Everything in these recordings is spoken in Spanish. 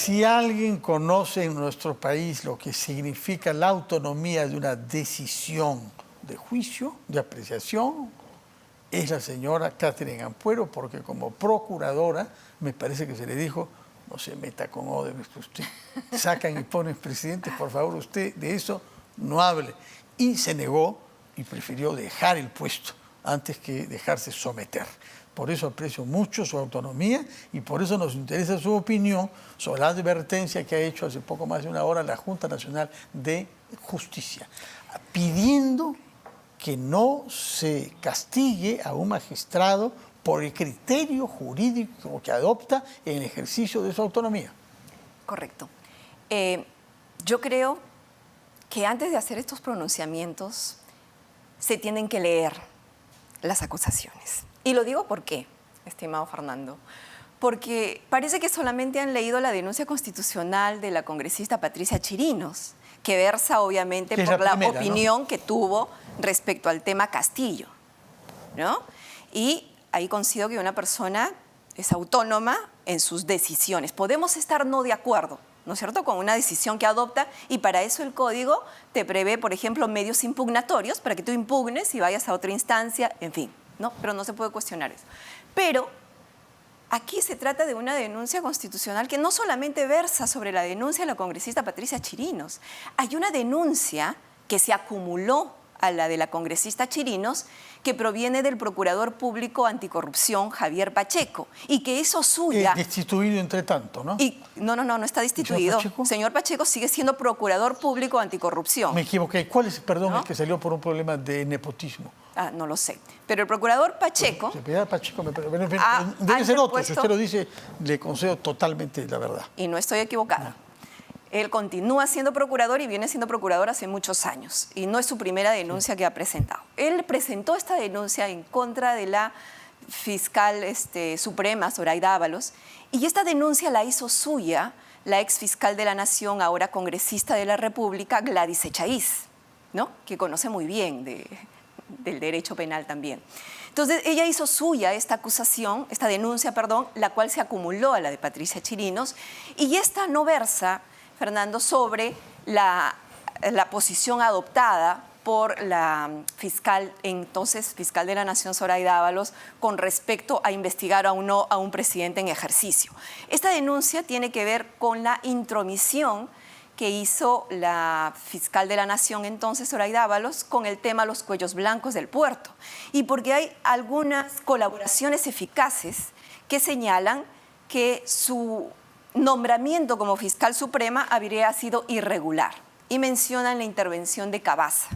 Si alguien conoce en nuestro país lo que significa la autonomía de una decisión de juicio, de apreciación, es la señora Catherine Ampuero, porque como procuradora me parece que se le dijo: no se meta con Odebrecht usted, sacan y ponen presidente, por favor usted de eso no hable. Y se negó y prefirió dejar el puesto antes que dejarse someter. Por eso aprecio mucho su autonomía y por eso nos interesa su opinión sobre la advertencia que ha hecho hace poco más de una hora la Junta Nacional de Justicia, pidiendo que no se castigue a un magistrado por el criterio jurídico que adopta en el ejercicio de su autonomía. Correcto. Yo creo que antes de hacer estos pronunciamientos se tienen que leer las acusaciones. Y lo digo ¿por qué, estimado Fernando? Porque parece que solamente han leído la denuncia constitucional de la congresista Patricia Chirinos, que versa obviamente por la opinión, ¿no?, que tuvo respecto al tema Castillo, ¿no? Y ahí coincido que una persona es autónoma en sus decisiones. Podemos estar no de acuerdo, ¿no es cierto?, con una decisión que adopta, y para eso el Código te prevé, por ejemplo, medios impugnatorios para que tú impugnes y vayas a otra instancia, en fin, ¿no? Pero no se puede cuestionar eso. Pero aquí se trata de una denuncia constitucional que no solamente versa sobre la denuncia de la congresista Patricia Chirinos. Hay una denuncia que se acumuló a la de la congresista Chirinos, que proviene del procurador público anticorrupción Javier Pacheco, y que hizo suya... destituido entre tanto, ¿no? Y, no está destituido. Señor Pacheco sigue siendo procurador público anticorrupción. Me equivoqué. ¿Cuál es, perdón, el que salió por un problema de nepotismo? Ah, no lo sé. Pero el procurador Pacheco... Pacheco debe ser otro. Si usted lo dice, le concedo totalmente la verdad. Y no estoy equivocada. Él continúa siendo procurador y viene siendo procurador hace muchos años. Y no es su primera denuncia que ha presentado. Él presentó esta denuncia en contra de la fiscal suprema, Zoraida Ábalos, y esta denuncia la hizo suya la exfiscal de la Nación, ahora congresista de la República, Gladys Echaíz, ¿no?, que conoce muy bien del derecho penal también. Entonces, ella hizo suya esta acusación, esta denuncia, perdón, la cual se acumuló a la de Patricia Chirinos, y esta no versa, Fernando, sobre la posición adoptada por la fiscal, entonces fiscal de la Nación, Zoraida Ábalos, con respecto a investigar o no a un presidente en ejercicio. Esta denuncia tiene que ver con la intromisión que hizo la fiscal de la Nación, entonces Zoraida Ábalos, con el tema los cuellos blancos del puerto. Y porque hay algunas colaboraciones eficaces que señalan que su nombramiento como fiscal suprema habría sido irregular, y mencionan la intervención de Cabaza.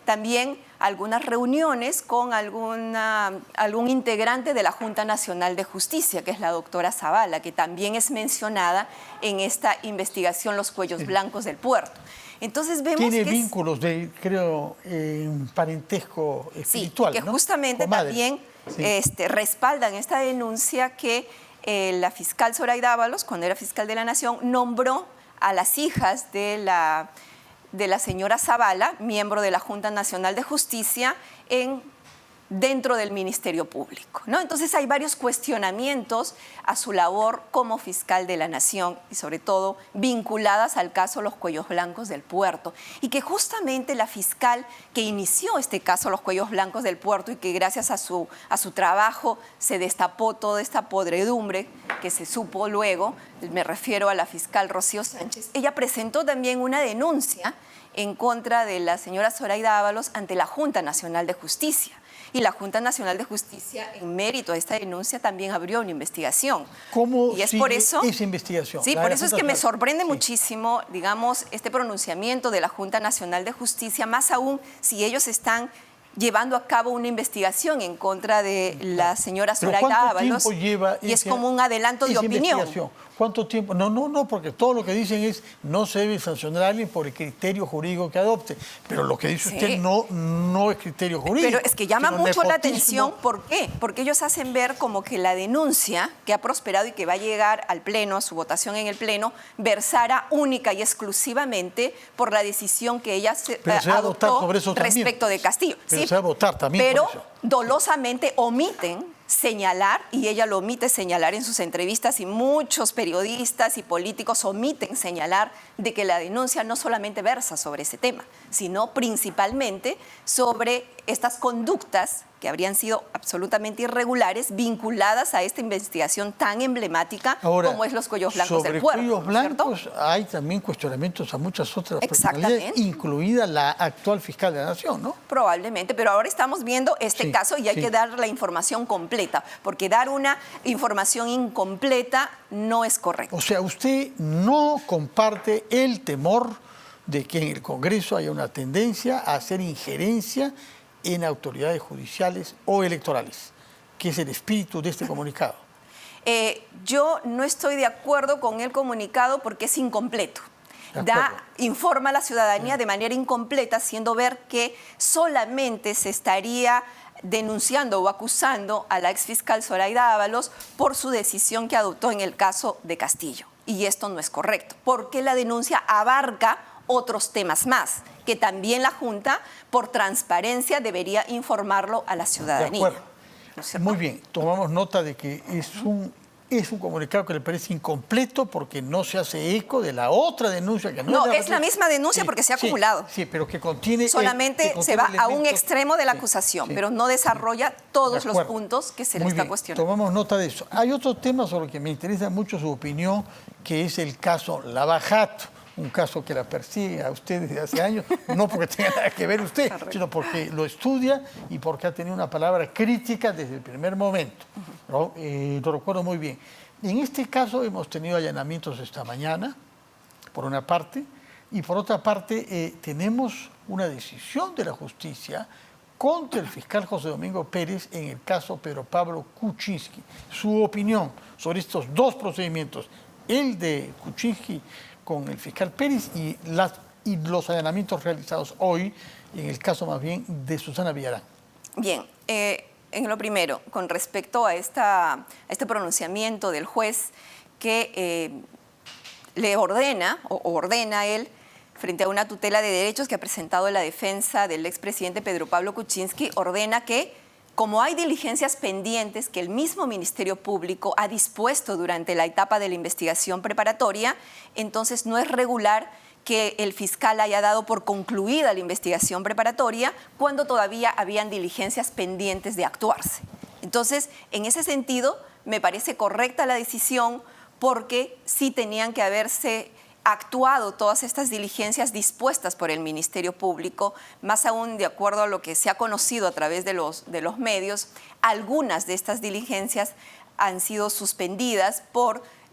También algunas reuniones con algún integrante de la Junta Nacional de Justicia, que es la doctora Zavala, que también es mencionada en esta investigación Los Cuellos Blancos del Puerto. Entonces vemos tiene que vínculos de, creo, parentesco espiritual, sí, que ¿no?, justamente también respaldan esta denuncia que la fiscal Zoraida Ábalos, cuando era fiscal de la Nación, nombró a las hijas de la señora Zavala, miembro de la Junta Nacional de Justicia, dentro del Ministerio Público, ¿no? Entonces hay varios cuestionamientos a su labor como fiscal de la Nación y sobre todo vinculadas al caso Los Cuellos Blancos del Puerto, y que justamente la fiscal que inició este caso Los Cuellos Blancos del Puerto, y que gracias a su trabajo se destapó toda esta podredumbre que se supo luego, me refiero a la fiscal Rocío Sánchez, ella presentó también una denuncia en contra de la señora Zoraida Ábalos ante la Junta Nacional de Justicia. Y la Junta Nacional de Justicia, en mérito a esta denuncia, también abrió una investigación. ¿Cómo y es por eso, esa investigación? Sí, por eso es que me sorprende muchísimo, digamos, este pronunciamiento de la Junta Nacional de Justicia, más aún si ellos están llevando a cabo una investigación en contra de la señora Zoraida Ábalos, y es como un adelanto de opinión. ¿Cuánto tiempo? No, porque todo lo que dicen es no se debe sancionar a alguien por el criterio jurídico que adopte. Pero lo que dice usted no es criterio jurídico. Pero es que llama mucho la atención. ¿Por qué? Porque ellos hacen ver como que la denuncia que ha prosperado y que va a llegar al Pleno, a su votación en el Pleno, versara única y exclusivamente por la decisión que ella adoptó respecto de Castillo. Pero se va a votar también. Pero dolosamente omiten señalar, y ella lo omite señalar en sus entrevistas, y muchos periodistas y políticos omiten señalar de que la denuncia no solamente versa sobre ese tema, sino principalmente sobre estas conductas que habrían sido absolutamente irregulares vinculadas a esta investigación tan emblemática. Ahora, como es los cuellos blancos del puerto. Sobre cuellos blancos, ¿cierto? Hay también cuestionamientos a muchas otras personalidades, incluida la actual fiscal de la Nación, ¿no? Probablemente, pero ahora estamos viendo este caso y hay que dar la información completa, porque dar una información incompleta no es correcto. O sea, usted no comparte el temor de que en el Congreso haya una tendencia a hacer injerencia en autoridades judiciales o electorales, que es el espíritu de este comunicado. Yo no estoy de acuerdo con el comunicado porque es incompleto. Informa a la ciudadanía de manera incompleta, haciendo ver que solamente se estaría denunciando o acusando a la exfiscal Zoraida Ábalos por su decisión que adoptó en el caso de Castillo. Y esto no es correcto, porque la denuncia abarca otros temas más, que también la Junta, por transparencia, debería informarlo a la ciudadanía. De acuerdo. ¿No? Muy bien, tomamos nota de que es un comunicado que le parece incompleto porque no se hace eco de la otra denuncia que no es la misma denuncia porque se ha acumulado. Sí, pero que contiene... Solamente se va a un extremo de la acusación, pero no desarrolla todos los puntos que se le está cuestionando. Tomamos nota de eso. Hay otro tema sobre el que me interesa mucho su opinión, que es el caso Lava Jato. Un caso que la persigue a usted desde hace años, no porque tenga nada que ver usted, sino porque lo estudia y porque ha tenido una palabra crítica desde el primer momento. ¿No? Lo recuerdo muy bien. En este caso hemos tenido allanamientos esta mañana, por una parte, y por otra parte tenemos una decisión de la justicia contra el fiscal José Domingo Pérez en el caso Pedro Pablo Kuczynski. Su opinión sobre estos dos procedimientos, el de Kuczynski con el fiscal Pérez y los allanamientos realizados hoy, en el caso más bien de Susana Villarán. Bien, en lo primero, con respecto a este pronunciamiento del juez que le ordena, o ordena a él, frente a una tutela de derechos que ha presentado la defensa del expresidente Pedro Pablo Kuczynski, ordena que, como hay diligencias pendientes que el mismo Ministerio Público ha dispuesto durante la etapa de la investigación preparatoria, entonces no es regular que el fiscal haya dado por concluida la investigación preparatoria cuando todavía habían diligencias pendientes de actuarse. Entonces, en ese sentido, me parece correcta la decisión porque sí tenían que haberse actuado todas estas diligencias dispuestas por el Ministerio Público, más aún de acuerdo a lo que se ha conocido a través de los medios, algunas de estas diligencias han sido suspendidas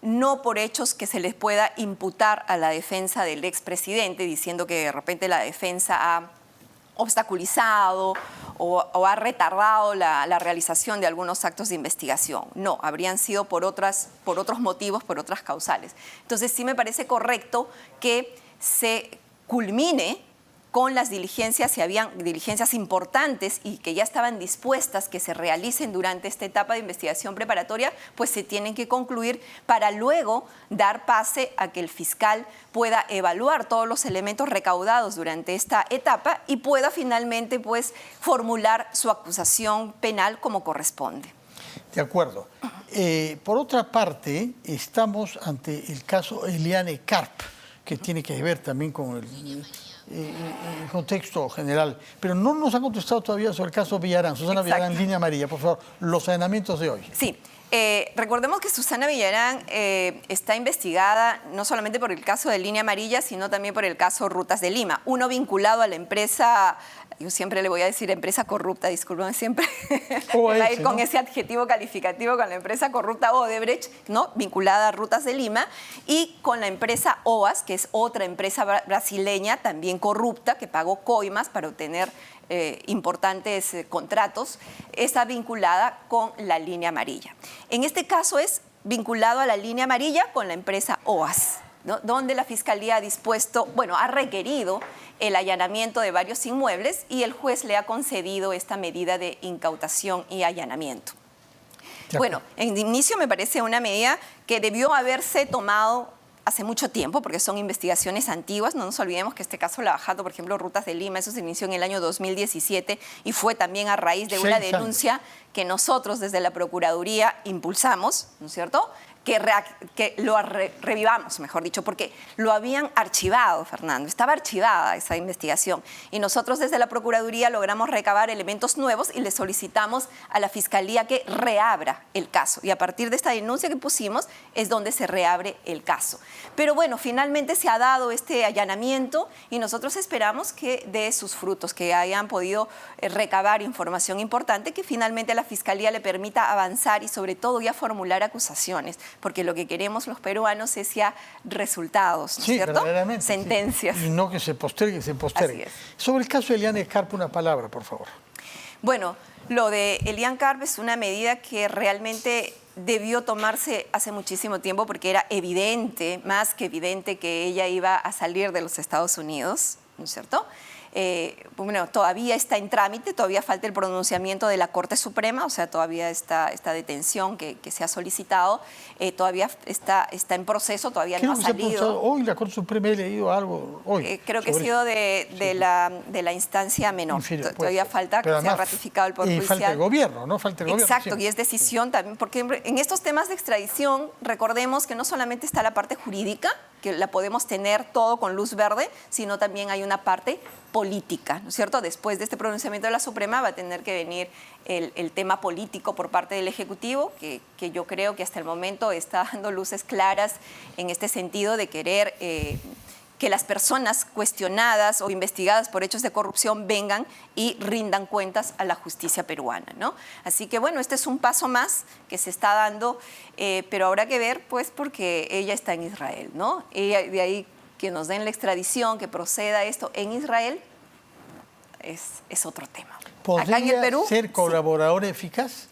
no por hechos que se les pueda imputar a la defensa del expresidente, diciendo que de repente la defensa ha obstaculizado o ha retardado la realización de algunos actos de investigación. No, habrían sido por otros motivos, por otras causales. Entonces sí me parece correcto que se culmine con las diligencias, si habían diligencias importantes y que ya estaban dispuestas que se realicen durante esta etapa de investigación preparatoria, pues se tienen que concluir para luego dar pase a que el fiscal pueda evaluar todos los elementos recaudados durante esta etapa y pueda finalmente pues formular su acusación penal como corresponde. De acuerdo. Por otra parte, estamos ante el caso Eliane Karp, que tiene que ver también con el contexto general, pero no nos han contestado todavía sobre el caso Villarán. Susana Villarán, línea amarilla, por favor, los allanamientos de hoy. Sí, recordemos que Susana Villarán está investigada no solamente por el caso de línea amarilla, sino también por el caso Rutas de Lima, uno vinculado a la empresa, yo siempre le voy a decir empresa corrupta, disculpen, siempre va a ir con ese adjetivo calificativo con la empresa corrupta Odebrecht, ¿no? Vinculada a Rutas de Lima, y con la empresa OAS, que es otra empresa brasileña también corrupta, que pagó coimas para obtener importantes contratos, está vinculada con la línea amarilla. En este caso es vinculado a la línea amarilla con la empresa OAS, ¿no? Donde la Fiscalía ha requerido el allanamiento de varios inmuebles y el juez le ha concedido esta medida de incautación y allanamiento. Bueno, en inicio me parece una medida que debió haberse tomado hace mucho tiempo, porque son investigaciones antiguas. No nos olvidemos que este caso Lavajato, por ejemplo, Rutas de Lima, eso se inició en el año 2017 y fue también a raíz de una denuncia que nosotros desde la Procuraduría impulsamos, ¿no es cierto?, que lo revivamos, mejor dicho, porque lo habían archivado, Fernando. Estaba archivada esa investigación. Y nosotros desde la Procuraduría logramos recabar elementos nuevos y le solicitamos a la Fiscalía que reabra el caso. Y a partir de esta denuncia que pusimos es donde se reabre el caso. Pero bueno, finalmente se ha dado este allanamiento y nosotros esperamos que dé sus frutos, que hayan podido recabar información importante, que finalmente a la Fiscalía le permita avanzar y sobre todo ya formular acusaciones, porque lo que queremos los peruanos es ya resultados, ¿no es cierto? Verdaderamente, sentencias. Sí. Y no que se postergue, se postergue. Así es. Sobre el caso de Elian Scarpa, una palabra, por favor. Bueno, lo de Elian Scarpa es una medida que realmente debió tomarse hace muchísimo tiempo porque era evidente, más que evidente, que ella iba a salir de los Estados Unidos, ¿no es cierto? Bueno, todavía está en trámite, todavía falta el pronunciamiento de la Corte Suprema, o sea, todavía esta detención que se ha solicitado, todavía está en proceso, todavía no ha salido. Hoy la Corte Suprema, he leído algo hoy. Creo que ha sido de la instancia menor. Inferior, todavía falta que sea ratificado el Poder Judicial. Y falta el gobierno, ¿no? Falta el gobierno. Exacto, siempre. y es decisión también, porque en estos temas de extradición, recordemos que no solamente está la parte jurídica, que la podemos tener todo con luz verde, sino también hay una parte política, ¿no es cierto? Después de este pronunciamiento de la Suprema va a tener que venir el tema político por parte del Ejecutivo, que yo creo que hasta el momento está dando luces claras en este sentido de querer que las personas cuestionadas o investigadas por hechos de corrupción vengan y rindan cuentas a la justicia peruana, ¿no? Así que bueno, este es un paso más que se está dando, pero habrá que ver, pues, porque ella está en Israel, ¿no? Ella, de ahí que nos den la extradición, que proceda esto en Israel, es otro tema. ¿Podría Acá en el Perú, ser colaboradora eficaz?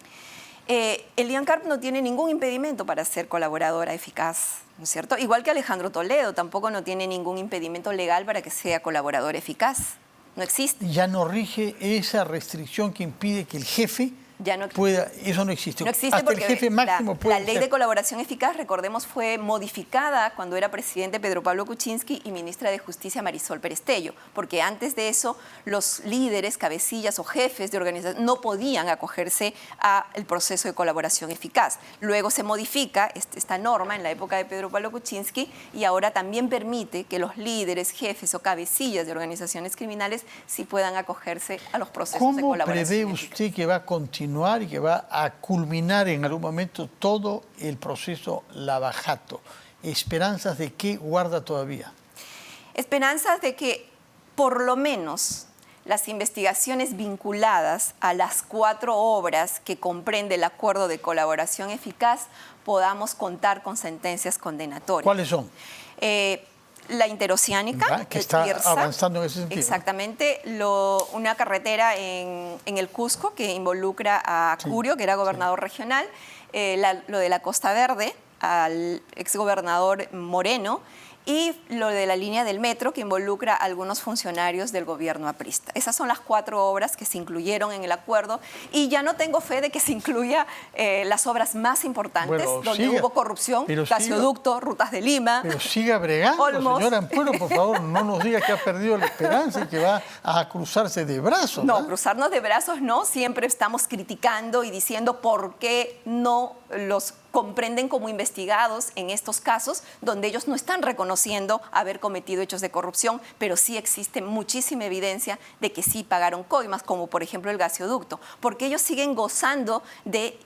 Elian Scarpa no tiene ningún impedimento para ser colaboradora eficaz, ¿no es cierto? Igual que Alejandro Toledo, tampoco no tiene ningún impedimento legal para que sea colaborador eficaz. No existe. Ya no rige esa restricción que impide que el jefe ya no pueda, eso no existe. No existe hasta porque el jefe máximo puede la ley de colaboración eficaz, recordemos, fue modificada cuando era presidente Pedro Pablo Kuczynski y ministra de Justicia Marisol Perestello, porque antes de eso los líderes, cabecillas o jefes de organización no podían acogerse al proceso de colaboración eficaz. Luego se modifica esta norma en la época de Pedro Pablo Kuczynski y ahora también permite que los líderes, jefes o cabecillas de organizaciones criminales sí puedan acogerse a los procesos de colaboración eficaz. ¿Cómo prevé usted que va a continuar y que va a culminar en algún momento todo el proceso Lavajato? ¿Esperanzas de qué guarda todavía? Esperanzas de que por lo menos las investigaciones vinculadas a las 4 obras que comprende el acuerdo de colaboración eficaz podamos contar con sentencias condenatorias. ¿Cuáles son? La interoceánica, que está Tirsa, avanzando en ese sentido. Exactamente, una carretera en el Cusco que involucra a Curio, que era gobernador regional, lo de la Costa Verde, al exgobernador Moreno, y lo de la línea del metro que involucra a algunos funcionarios del gobierno aprista. Esas son las 4 obras que se incluyeron en el acuerdo y ya no tengo fe de que se incluya las obras más importantes, donde hubo corrupción, gasoducto, Rutas de Lima. Pero siga bregando, Olmos. Señora Ampuero, por favor, no nos diga que ha perdido la esperanza y que va a cruzarse de brazos. No, cruzarnos de brazos no, siempre estamos criticando y diciendo por qué no los comprenden como investigados en estos casos donde ellos no están reconociendo haber cometido hechos de corrupción, pero sí existe muchísima evidencia de que sí pagaron coimas, como por ejemplo el gasoducto, porque ellos siguen gozando de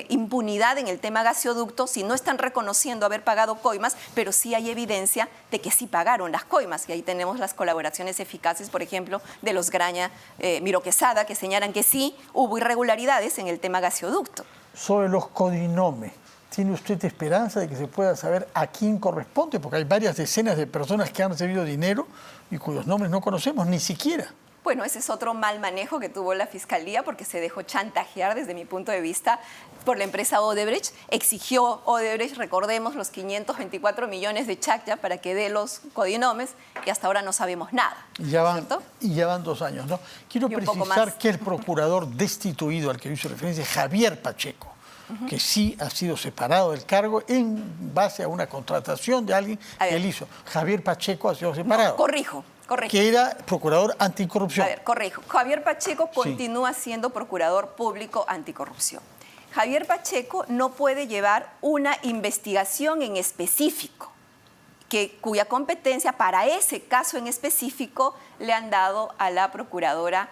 impunidad en el tema gasoducto si no están reconociendo haber pagado coimas, pero sí hay evidencia de que sí pagaron las coimas. Y ahí tenemos las colaboraciones eficaces, por ejemplo, de los Graña, Miro Quesada, que señalan que sí hubo irregularidades en el tema gasoducto. Sobre los codinomes, ¿tiene usted esperanza de que se pueda saber a quién corresponde? Porque hay varias decenas de personas que han recibido dinero y cuyos nombres no conocemos ni siquiera. Bueno, ese es otro mal manejo que tuvo la Fiscalía porque se dejó chantajear desde mi punto de vista por la empresa Odebrecht. Exigió Odebrecht, recordemos, los 524 millones de chacta para que dé los codinomes y hasta ahora no sabemos nada. Y ya van 2 años, ¿no? Quiero precisar que el procurador destituido al que hizo referencia, Javier Pacheco, que sí ha sido separado del cargo en base a una contratación de alguien que él hizo. Javier Pacheco ha sido separado. No, corrijo. Que era procurador anticorrupción. A ver, corrijo. Javier Pacheco continúa siendo procurador público anticorrupción. Javier Pacheco no puede llevar una investigación en específico, cuya competencia para ese caso en específico le han dado a la procuradora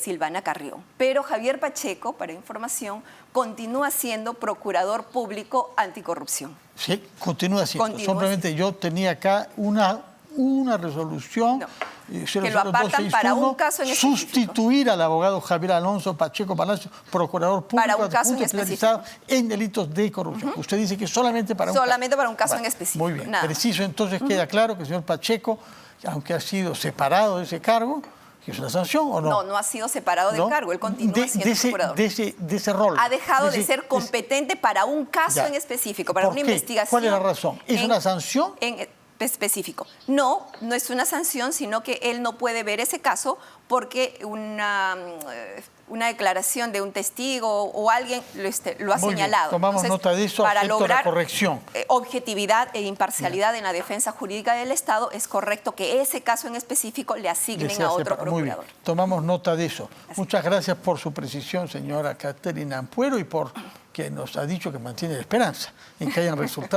Silvana Carrión. Pero Javier Pacheco, para información, continúa siendo procurador público anticorrupción. Sí, continúa siendo. Simplemente yo tenía acá una resolución que lo apartan para un caso en específico. Sustituir al abogado Javier Alonso Pacheco Palacio, procurador público para un caso en especializado en delitos de corrupción. Usted dice que solamente para un caso en específico. Muy bien, preciso. Entonces queda claro que el señor Pacheco, aunque ha sido separado de ese cargo, ¿que es una sanción o no? No, no ha sido separado del cargo, él continúa siendo procurador. De ese rol. Ha dejado de ser competente para un caso en específico, para una investigación. ¿Cuál es la razón? ¿Es una sanción? Específico. No, no es una sanción, sino que él no puede ver ese caso porque una declaración de un testigo o alguien lo ha señalado. Bien, tomamos nota de eso, para lograr la corrección. Objetividad e imparcialidad en la defensa jurídica del Estado, es correcto que ese caso en específico le asignen a otro procurador. Muy bien, tomamos nota de eso. Muchas gracias por su precisión, señora Catherine Ampuero, y por que nos ha dicho que mantiene la esperanza en que hayan resultados.